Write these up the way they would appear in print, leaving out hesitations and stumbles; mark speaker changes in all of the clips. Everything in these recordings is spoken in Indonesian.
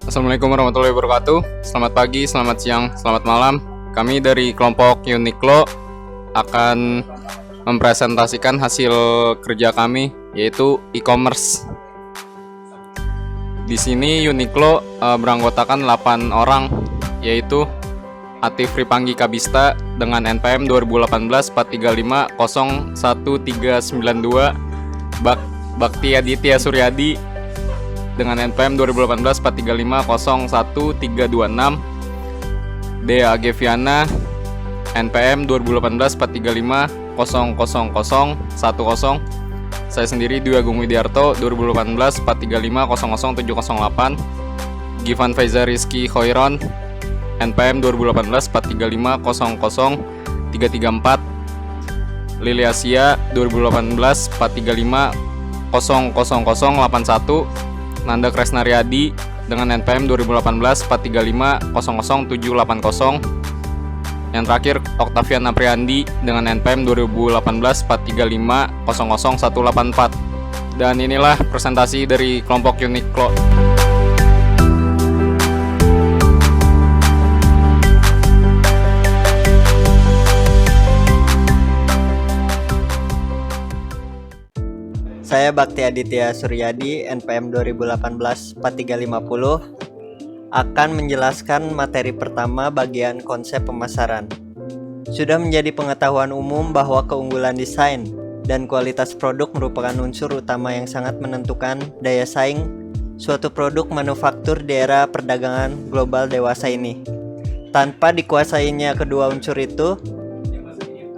Speaker 1: Assalamualaikum warahmatullahi wabarakatuh. Selamat pagi, selamat siang, selamat malam. Kami dari kelompok Uniqlo akan mempresentasikan hasil kerja kami, yaitu e-commerce. Di sini Uniqlo beranggotakan 8 orang, yaitu Atif Ripanggi Kabista dengan NPM 2018 435 01392, Bakti Aditya Suryadi dengan NPM 2018 435 01326, Dea Geviana NPM 2018 435 00010, saya sendiri Dwi Agung Widiarto 2018 435 00708, Givan Faiza Rizky Khoiron NPM 2018 435 00334, Lili Asia 2018 435 00081, Nanda Kresnariadi dengan NPM 2018 435 00780. Yang terakhir Octavian Apriandi dengan NPM 2018 435 00184. Dan inilah presentasi dari kelompok Uniqlo.
Speaker 2: Saya Bakti Aditya Suryadi, NPM 2018 4350, akan menjelaskan materi pertama bagian konsep pemasaran. Sudah menjadi pengetahuan umum bahwa keunggulan desain dan kualitas produk merupakan unsur utama yang sangat menentukan daya saing suatu produk manufaktur di era perdagangan global dewasa ini. Tanpa dikuasainya kedua unsur itu,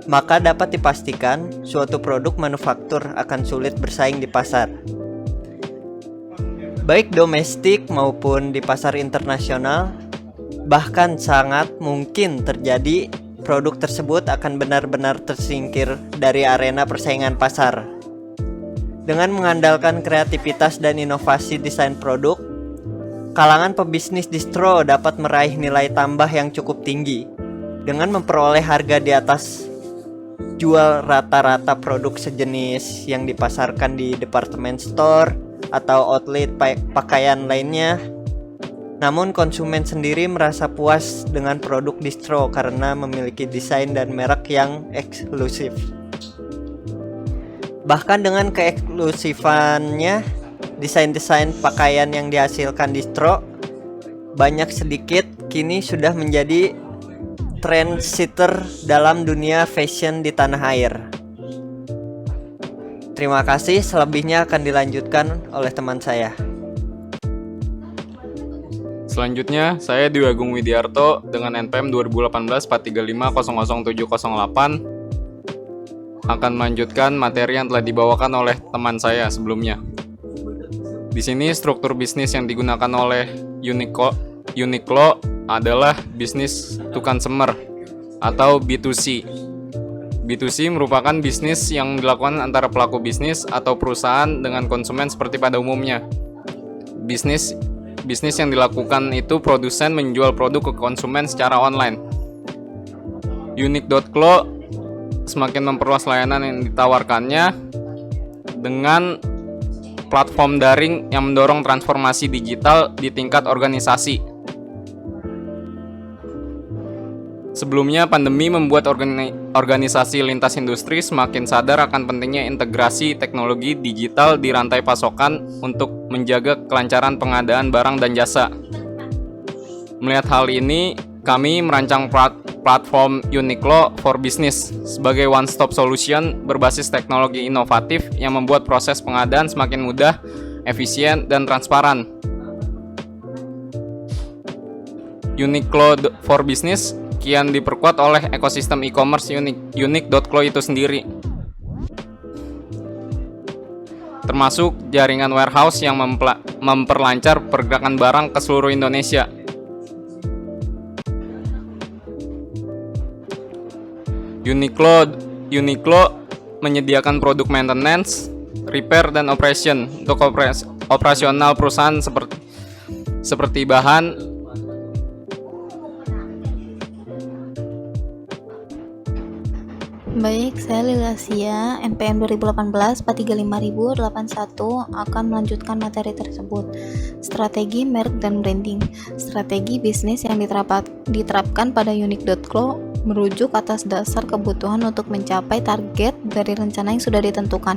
Speaker 2: maka dapat dipastikan suatu produk manufaktur akan sulit bersaing di pasar, baik domestik maupun di pasar internasional. Bahkan sangat mungkin terjadi produk tersebut akan benar-benar tersingkir dari arena persaingan pasar. Dengan mengandalkan kreativitas dan inovasi desain produk, kalangan pebisnis distro dapat meraih nilai tambah yang cukup tinggi dengan memperoleh harga di atas jual rata-rata produk sejenis yang dipasarkan di department store atau outlet pakaian lainnya. Namun konsumen sendiri merasa puas dengan produk distro karena memiliki desain dan merek yang eksklusif. Bahkan dengan keeksklusifannya, desain-desain pakaian yang dihasilkan distro banyak sedikit kini sudah menjadi trendsetter dalam dunia fashion di tanah air. Terima kasih, selebihnya akan dilanjutkan oleh teman saya.
Speaker 1: Selanjutnya, saya Dwi Agung Widiarto dengan NPM 2018 435 00708 akan melanjutkan materi yang telah dibawakan oleh teman saya sebelumnya. Di sini struktur bisnis yang digunakan oleh Uniqlo adalah bisnis to consumer atau B2C. B2C merupakan bisnis yang dilakukan antara pelaku bisnis atau perusahaan dengan konsumen seperti pada umumnya. Bisnis yang dilakukan itu produsen menjual produk ke konsumen secara online. Uniq.clo semakin memperluas layanan yang ditawarkannya dengan platform daring yang mendorong transformasi digital di tingkat organisasi. Sebelumnya, pandemi membuat organisasi lintas industri semakin sadar akan pentingnya integrasi teknologi digital di rantai pasokan untuk menjaga kelancaran pengadaan barang dan jasa. Melihat hal ini, kami merancang platform Uniqlo for Business sebagai one-stop solution berbasis teknologi inovatif yang membuat proses pengadaan semakin mudah, efisien, dan transparan. Uniqlo for Business kian diperkuat oleh ekosistem e-commerce Uniq.clo itu sendiri, termasuk jaringan warehouse yang memperlancar pergerakan barang ke seluruh Indonesia. Uniqlo menyediakan produk maintenance, repair, dan operation untuk operasional perusahaan seperti bahan
Speaker 3: Baik, saya Lila Sia, NPM 2018 435081 akan melanjutkan materi tersebut. Strategi merek dan branding. Strategi bisnis yang diterapkan pada Unique.co merujuk atas dasar kebutuhan untuk mencapai target dari rencana yang sudah ditentukan,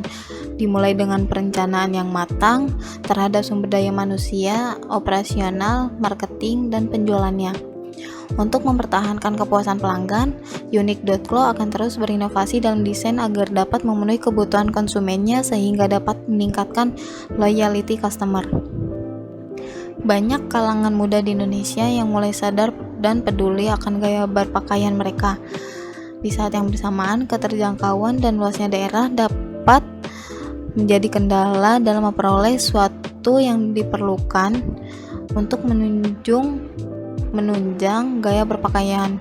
Speaker 3: dimulai dengan perencanaan yang matang terhadap sumber daya manusia, operasional, marketing, dan penjualannya. Untuk mempertahankan kepuasan pelanggan, Unique.co akan terus berinovasi dalam desain agar dapat memenuhi kebutuhan konsumennya sehingga dapat meningkatkan loyalty customer. Banyak kalangan muda di Indonesia yang mulai sadar dan peduli akan gaya berpakaian mereka. Di saat yang bersamaan, keterjangkauan dan luasnya daerah dapat menjadi kendala dalam memperoleh suatu yang diperlukan untuk menunjang gaya berpakaian.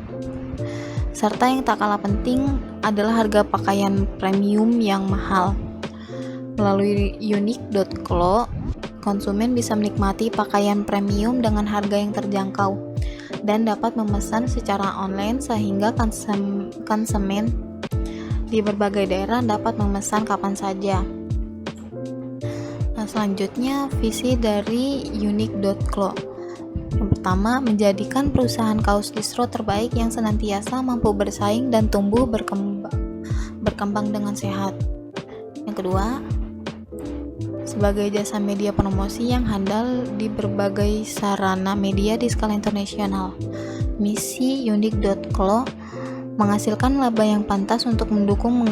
Speaker 3: Serta yang tak kalah penting adalah harga pakaian premium yang mahal. Melalui Unique.co, konsumen bisa menikmati pakaian premium dengan harga yang terjangkau dan dapat memesan secara online sehingga konsumen di berbagai daerah dapat memesan kapan saja. Nah, selanjutnya visi dari Unique.co. Yang pertama, menjadikan perusahaan kaos distro terbaik yang senantiasa mampu bersaing dan tumbuh berkembang dengan sehat. Yang kedua, sebagai jasa media promosi yang handal di berbagai sarana media di skala internasional. Misi Unique.co menghasilkan laba yang pantas untuk mendukung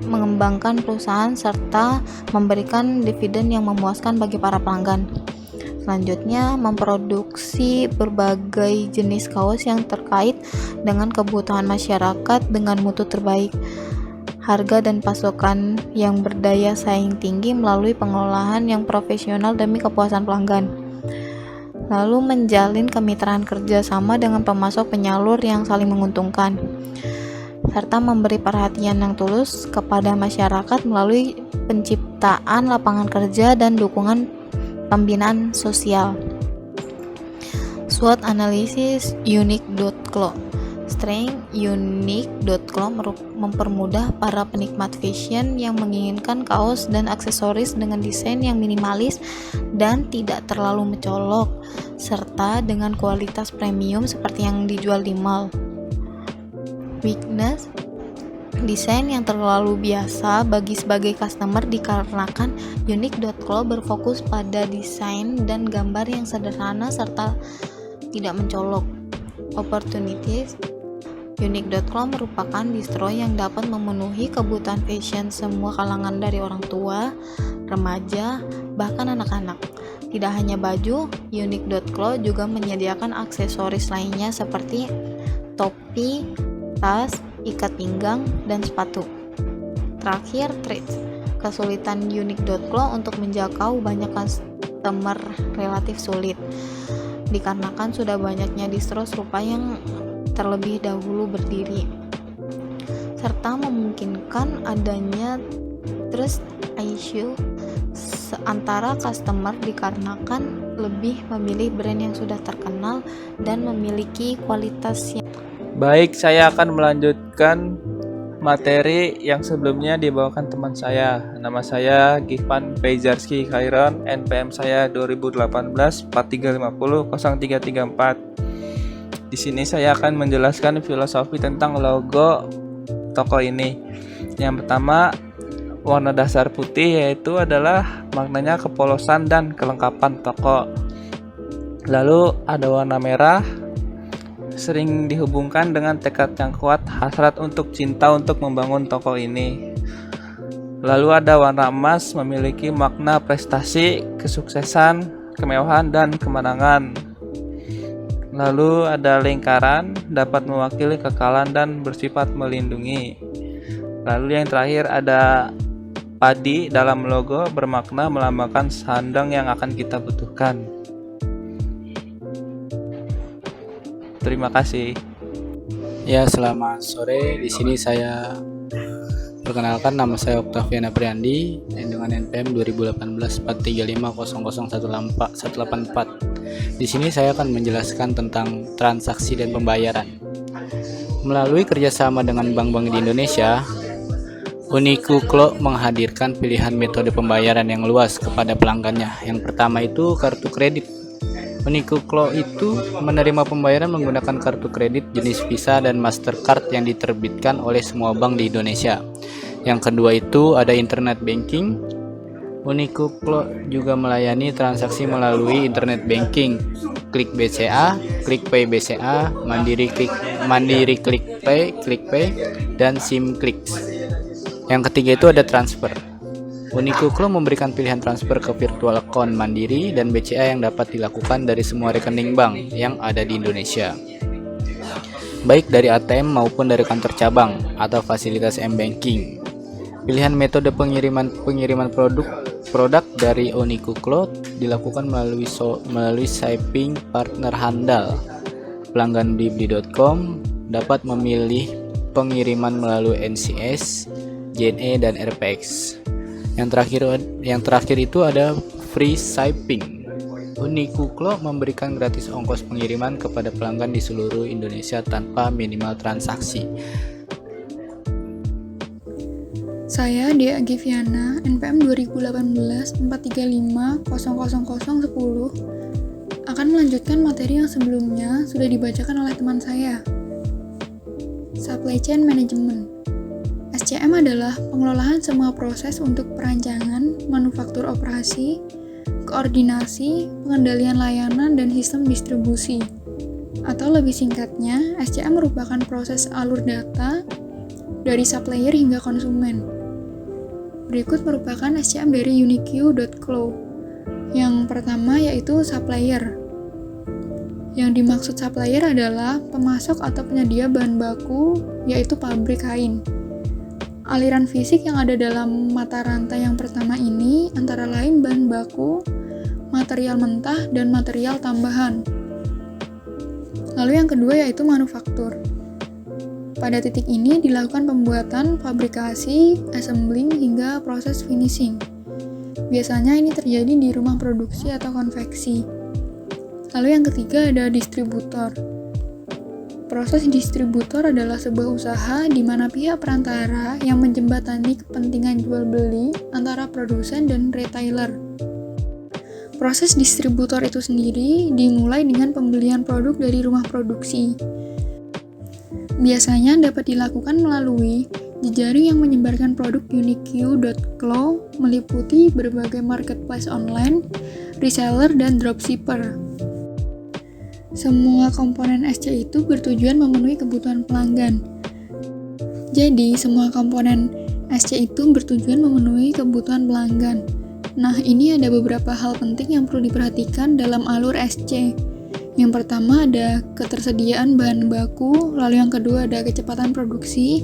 Speaker 3: mengembangkan perusahaan serta memberikan dividen yang memuaskan bagi para pelanggan. Selanjutnya, memproduksi berbagai jenis kaos yang terkait dengan kebutuhan masyarakat dengan mutu terbaik, harga dan pasokan yang berdaya saing tinggi melalui pengolahan yang profesional demi kepuasan pelanggan. Lalu menjalin kemitraan kerjasama dengan pemasok penyalur yang saling menguntungkan, serta memberi perhatian yang tulus kepada masyarakat melalui penciptaan lapangan kerja dan dukungan pembinaan sosial. SWOT analisis Unique.co. Strength Unique.co mempermudah para penikmat fashion yang menginginkan kaos dan aksesoris dengan desain yang minimalis dan tidak terlalu mencolok, serta dengan kualitas premium seperti yang dijual di mall. Weakness, desain yang terlalu biasa bagi sebagai customer dikarenakan Unique.co berfokus pada desain dan gambar yang sederhana serta tidak mencolok. Opportunities, Unique.co merupakan distro yang dapat memenuhi kebutuhan fashion semua kalangan dari orang tua, remaja, bahkan anak-anak. Tidak hanya baju, Unique.co juga menyediakan aksesoris lainnya seperti topi, tas, ikat pinggang, dan sepatu. Terakhir, trades. Kesulitan Unique.co untuk menjangkau banyak customer relatif sulit, dikarenakan sudah banyaknya distro serupa yang terlebih dahulu berdiri, serta memungkinkan adanya trust issue antara customer dikarenakan lebih memilih brand yang sudah terkenal dan memiliki kualitas yang
Speaker 4: Baik, saya akan melanjutkan materi yang sebelumnya dibawakan teman saya. Nama saya Gifan Feizarski Khairon, NPM saya 2018 4350 0334. Di sini saya akan menjelaskan filosofi tentang logo toko ini. Yang pertama, warna dasar putih, yaitu adalah maknanya kepolosan dan kelengkapan toko. Lalu ada warna merah, sering dihubungkan dengan tekad yang kuat, hasrat untuk cinta untuk membangun toko ini. Lalu ada warna emas, memiliki makna prestasi, kesuksesan, kemewahan, dan kemenangan. Lalu ada lingkaran, dapat mewakili kekalahan dan bersifat melindungi. Lalu yang terakhir ada padi dalam logo, bermakna melambangkan sandang yang akan kita butuhkan. Terima kasih.
Speaker 5: Ya, selamat sore. Di sini saya perkenalkan, nama saya Octavian Apriandi dengan NPM 2018 435001884. Di sini saya akan menjelaskan tentang transaksi dan pembayaran. Melalui kerjasama dengan bank-bank di Indonesia, Unikuklo menghadirkan pilihan metode pembayaran yang luas kepada pelanggannya. Yang pertama itu kartu kredit. Unikuklo itu menerima pembayaran menggunakan kartu kredit jenis Visa dan Mastercard yang diterbitkan oleh semua bank di Indonesia. Yang kedua itu ada internet banking. Unikuklo juga melayani transaksi melalui internet banking, Klik BCA, Klik Pay BCA, Mandiri Klik Pay, dan SIM Klik. Yang ketiga itu ada transfer. Unikuklo memberikan pilihan transfer ke virtual account Mandiri dan BCA yang dapat dilakukan dari semua rekening bank yang ada di Indonesia, baik dari ATM maupun dari kantor cabang atau fasilitas M-Banking. Pilihan metode pengiriman produk dari Unikuklo dilakukan melalui shipping partner handal. Pelanggan Blibli.com dapat memilih pengiriman melalui NCS, JNE, dan RPX. Yang terakhir itu ada free shipping. Unikuklo memberikan gratis ongkos pengiriman kepada pelanggan di seluruh Indonesia tanpa minimal transaksi.
Speaker 6: Saya Dea Giviana, NPM 2018-435-00010, akan melanjutkan materi yang sebelumnya sudah dibacakan oleh teman saya. Supply Chain Management. SCM adalah pengelolaan semua proses untuk perancangan, manufaktur operasi, koordinasi, pengendalian layanan, dan sistem distribusi. Atau lebih singkatnya, SCM merupakan proses alur data dari supplier hingga konsumen. Berikut merupakan SCM dari uniq.clo. Yang pertama yaitu supplier. Yang dimaksud supplier adalah pemasok atau penyedia bahan baku, yaitu pabrik kain. Aliran fisik yang ada dalam mata rantai yang pertama ini antara lain bahan baku, material mentah, dan material tambahan. Lalu yang kedua yaitu manufaktur. Pada titik ini dilakukan pembuatan, fabrikasi, assembling, hingga proses finishing. Biasanya ini terjadi di rumah produksi atau konveksi. Lalu yang ketiga ada distributor. Proses distributor adalah sebuah usaha di mana pihak perantara yang menjembatani kepentingan jual beli antara produsen dan retailer. Proses distributor itu sendiri dimulai dengan pembelian produk dari rumah produksi. Biasanya dapat dilakukan melalui jejaring yang menyebarkan produk uniq.clo meliputi berbagai marketplace online, reseller, dan dropshipper. Semua komponen SC itu bertujuan memenuhi kebutuhan pelanggan. Jadi, semua komponen SC itu bertujuan memenuhi kebutuhan pelanggan. Nah, ini ada beberapa hal penting yang perlu diperhatikan dalam alur SC. Yang pertama ada ketersediaan bahan baku, lalu yang kedua ada kecepatan produksi,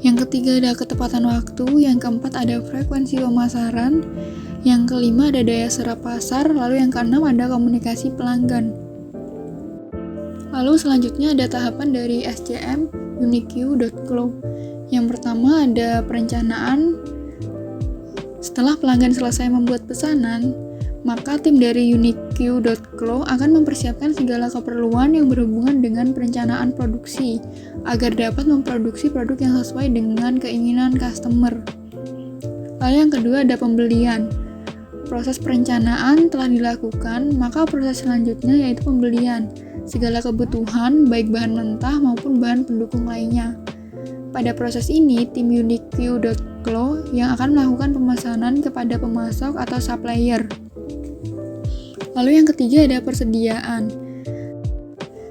Speaker 6: yang ketiga ada ketepatan waktu, yang keempat ada frekuensi pemasaran, yang kelima ada daya serap pasar, lalu yang keenam ada komunikasi pelanggan. Lalu selanjutnya ada tahapan dari SCM uniq.clo. Yang pertama ada perencanaan. Setelah pelanggan selesai membuat pesanan, maka tim dari uniq.clo akan mempersiapkan segala keperluan yang berhubungan dengan perencanaan produksi agar dapat memproduksi produk yang sesuai dengan keinginan customer. Lalu yang kedua ada pembelian. Proses perencanaan telah dilakukan, maka proses selanjutnya yaitu pembelian segala kebutuhan, baik bahan mentah maupun bahan pendukung lainnya. Pada proses ini, tim uniq.clo yang akan melakukan pemesanan kepada pemasok atau supplier. Lalu yang ketiga ada persediaan.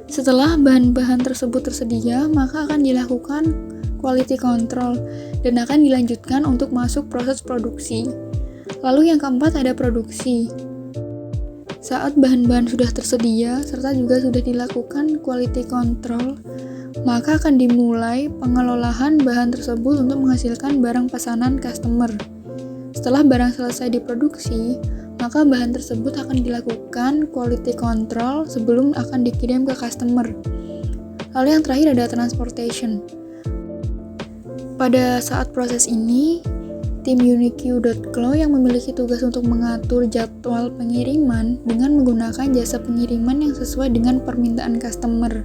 Speaker 6: Setelah bahan-bahan tersebut tersedia, maka akan dilakukan quality control dan akan dilanjutkan untuk masuk proses produksi. Lalu yang keempat ada produksi. Saat bahan-bahan sudah tersedia, serta juga sudah dilakukan quality control, maka akan dimulai pengelolaan bahan tersebut untuk menghasilkan barang pesanan customer. Setelah barang selesai diproduksi, maka bahan tersebut akan dilakukan quality control sebelum akan dikirim ke customer. Lalu yang terakhir ada transportation. Pada saat proses ini, tim uniq.clo yang memiliki tugas untuk mengatur jadwal pengiriman dengan menggunakan jasa pengiriman yang sesuai dengan permintaan customer.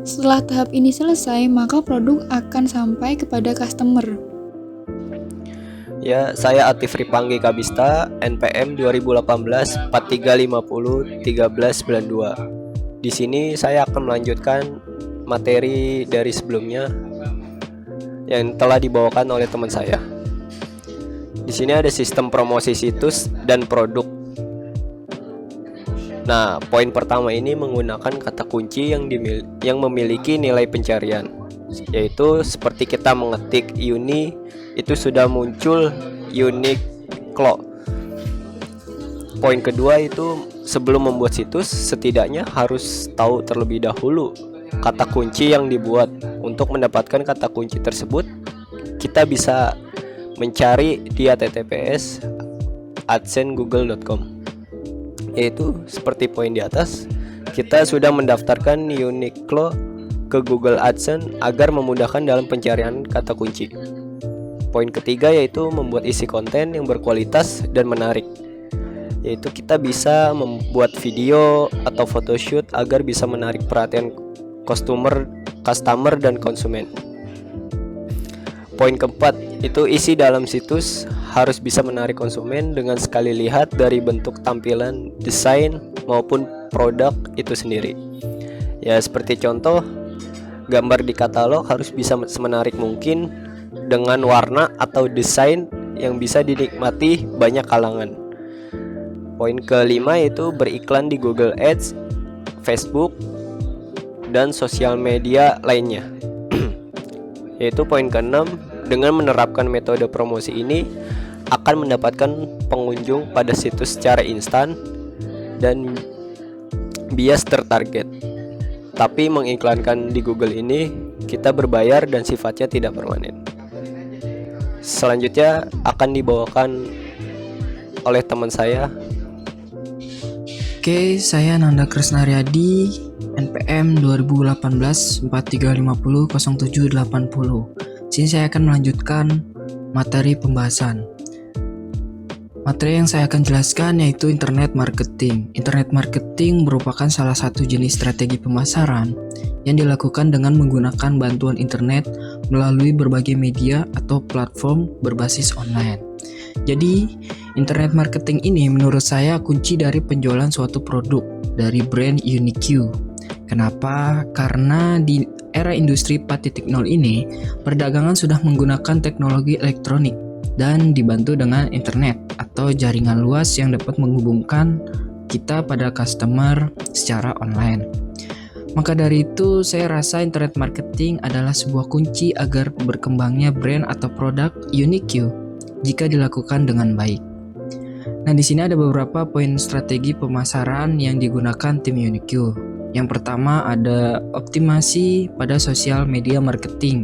Speaker 6: Setelah tahap ini selesai, maka produk akan sampai kepada customer.
Speaker 7: Ya, saya Atif Ripanggi Kabista, NPM 2018 4350 1392. Di sini saya akan melanjutkan materi dari sebelumnya yang telah dibawakan oleh teman saya. Di sini ada sistem promosi situs dan produk. Nah, poin pertama ini menggunakan kata kunci yang memiliki nilai pencarian, yaitu seperti kita mengetik uni, itu sudah muncul Uniqlo. Poin kedua itu sebelum membuat situs, setidaknya harus tahu terlebih dahulu kata kunci yang dibuat. Untuk mendapatkan kata kunci tersebut, kita bisa mencari di https adsense.google.com. Yaitu seperti poin di atas, kita sudah mendaftarkan Uniqlo ke Google AdSense agar memudahkan dalam pencarian kata kunci. Poin ketiga yaitu membuat isi konten yang berkualitas dan menarik, yaitu kita bisa membuat video atau photoshoot agar bisa menarik perhatian customer dan konsumen. Poin keempat itu isi dalam situs harus bisa menarik konsumen dengan sekali lihat dari bentuk tampilan, desain maupun produk itu sendiri. Ya, seperti contoh, gambar di katalog harus bisa semenarik mungkin dengan warna atau desain yang bisa dinikmati banyak kalangan. Poin kelima yaitu beriklan di Google Ads, Facebook, dan sosial media lainnya. Yaitu poin keenam, dengan menerapkan metode promosi ini akan mendapatkan pengunjung pada situs secara instan dan bias tertarget. Tapi mengiklankan di Google ini kita berbayar dan sifatnya tidak permanen. Selanjutnya akan dibawakan oleh teman saya.
Speaker 8: Oke, saya Nanda Krisnaryadi, NPM 2018 4350 0780. Sini saya akan melanjutkan materi pembahasan. Materi yang saya akan jelaskan yaitu internet marketing. Internet marketing merupakan salah satu jenis strategi pemasaran yang dilakukan dengan menggunakan bantuan internet melalui berbagai media atau platform berbasis online. Jadi, internet marketing ini menurut saya kunci dari penjualan suatu produk dari brand Uniqlo. Kenapa? Karena di era industri 4.0 ini, perdagangan sudah menggunakan teknologi elektronik dan dibantu dengan internet atau jaringan luas yang dapat menghubungkan kita pada customer secara online. Maka dari itu, saya rasa internet marketing adalah sebuah kunci agar berkembangnya brand atau produk Uniqlo jika dilakukan dengan baik. Nah, di sini ada beberapa poin strategi pemasaran yang digunakan tim Uniqlo. Yang pertama ada optimasi pada sosial media marketing.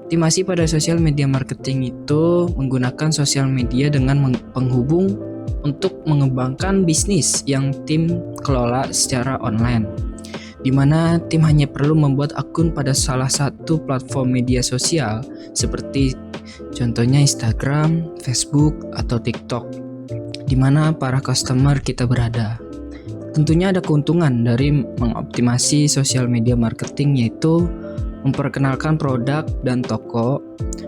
Speaker 8: Optimasi pada sosial media marketing itu menggunakan sosial media dengan penghubung untuk mengembangkan bisnis yang tim kelola secara online, di mana tim hanya perlu membuat akun pada salah satu platform media sosial seperti contohnya Instagram, Facebook, atau TikTok, di mana para customer kita berada. Tentunya ada keuntungan dari mengoptimasi sosial media marketing, yaitu memperkenalkan produk dan toko,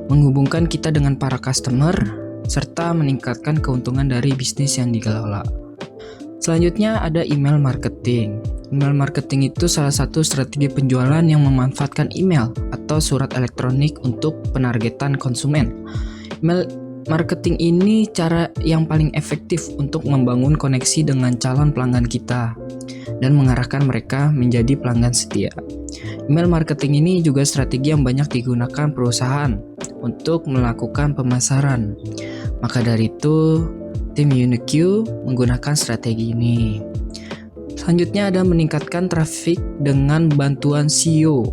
Speaker 8: menghubungkan kita dengan para customer, serta meningkatkan keuntungan dari bisnis yang dikelola. Selanjutnya ada email marketing. Email marketing itu salah satu strategi penjualan yang memanfaatkan email atau surat elektronik untuk penargetan konsumen. Email marketing ini cara yang paling efektif untuk membangun koneksi dengan calon pelanggan kita dan mengarahkan mereka menjadi pelanggan setia. Email marketing ini juga strategi yang banyak digunakan perusahaan untuk melakukan pemasaran. Maka dari itu, tim Uniqlo menggunakan strategi ini. Selanjutnya ada meningkatkan traffic dengan bantuan SEO.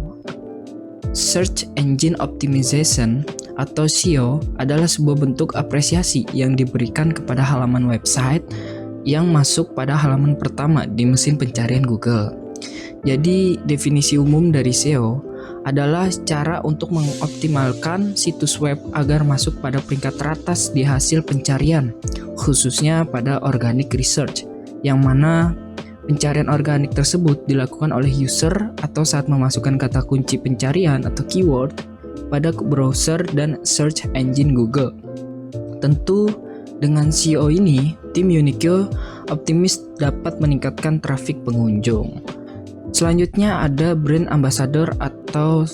Speaker 8: Search Engine Optimization atau SEO adalah sebuah bentuk apresiasi yang diberikan kepada halaman website yang masuk pada halaman pertama di mesin pencarian Google. Jadi, definisi umum dari SEO adalah cara untuk mengoptimalkan situs web agar masuk pada peringkat teratas di hasil pencarian, khususnya pada organic research, yang mana Pencarian organik tersebut dilakukan oleh user atau saat memasukkan kata kunci pencarian atau keyword pada browser dan search engine Google. Tentu, dengan SEO ini, tim Uniqlo optimis dapat meningkatkan trafik pengunjung. Selanjutnya ada brand ambassador atau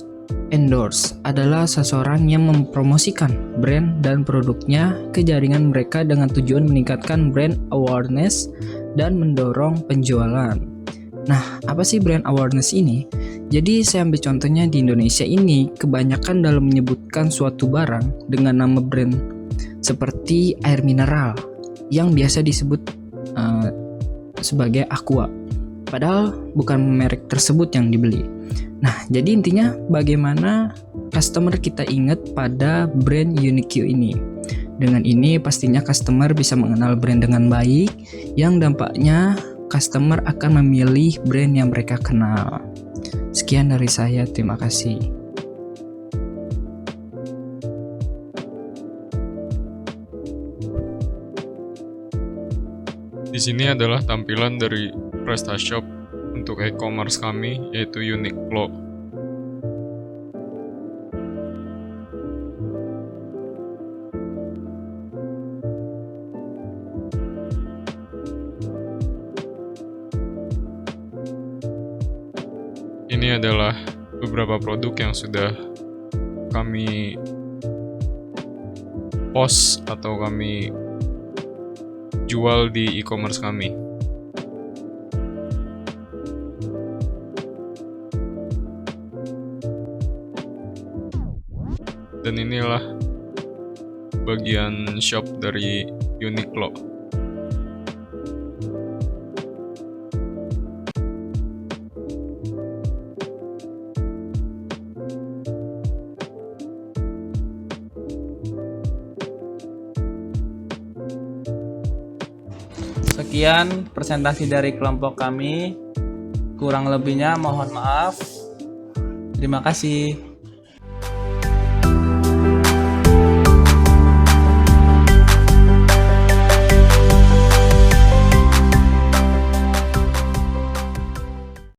Speaker 8: endorse, adalah seseorang yang mempromosikan brand dan produknya ke jaringan mereka dengan tujuan meningkatkan brand awareness dan mendorong penjualan. Nah, apa sih brand awareness ini? Jadi saya ambil contohnya di Indonesia ini, kebanyakan dalam menyebutkan suatu barang dengan nama brand seperti air mineral yang biasa disebut sebagai Aqua. Padahal bukan merek tersebut yang dibeli. Nah, jadi intinya bagaimana customer kita ingat pada brand Uniqlo ini. Dengan ini pastinya customer bisa mengenal brand dengan baik, yang dampaknya customer akan memilih brand yang mereka kenal. Sekian dari saya, terima kasih.
Speaker 1: Di sini adalah tampilan dari PrestaShop untuk e-commerce kami, yaitu Uniqlo. Ini adalah beberapa produk yang sudah kami post atau kami jual di e-commerce kami. Dan inilah bagian shop dari Uniqlo.
Speaker 4: Sekian presentasi dari kelompok kami. Kurang lebihnya mohon maaf. Terima kasih.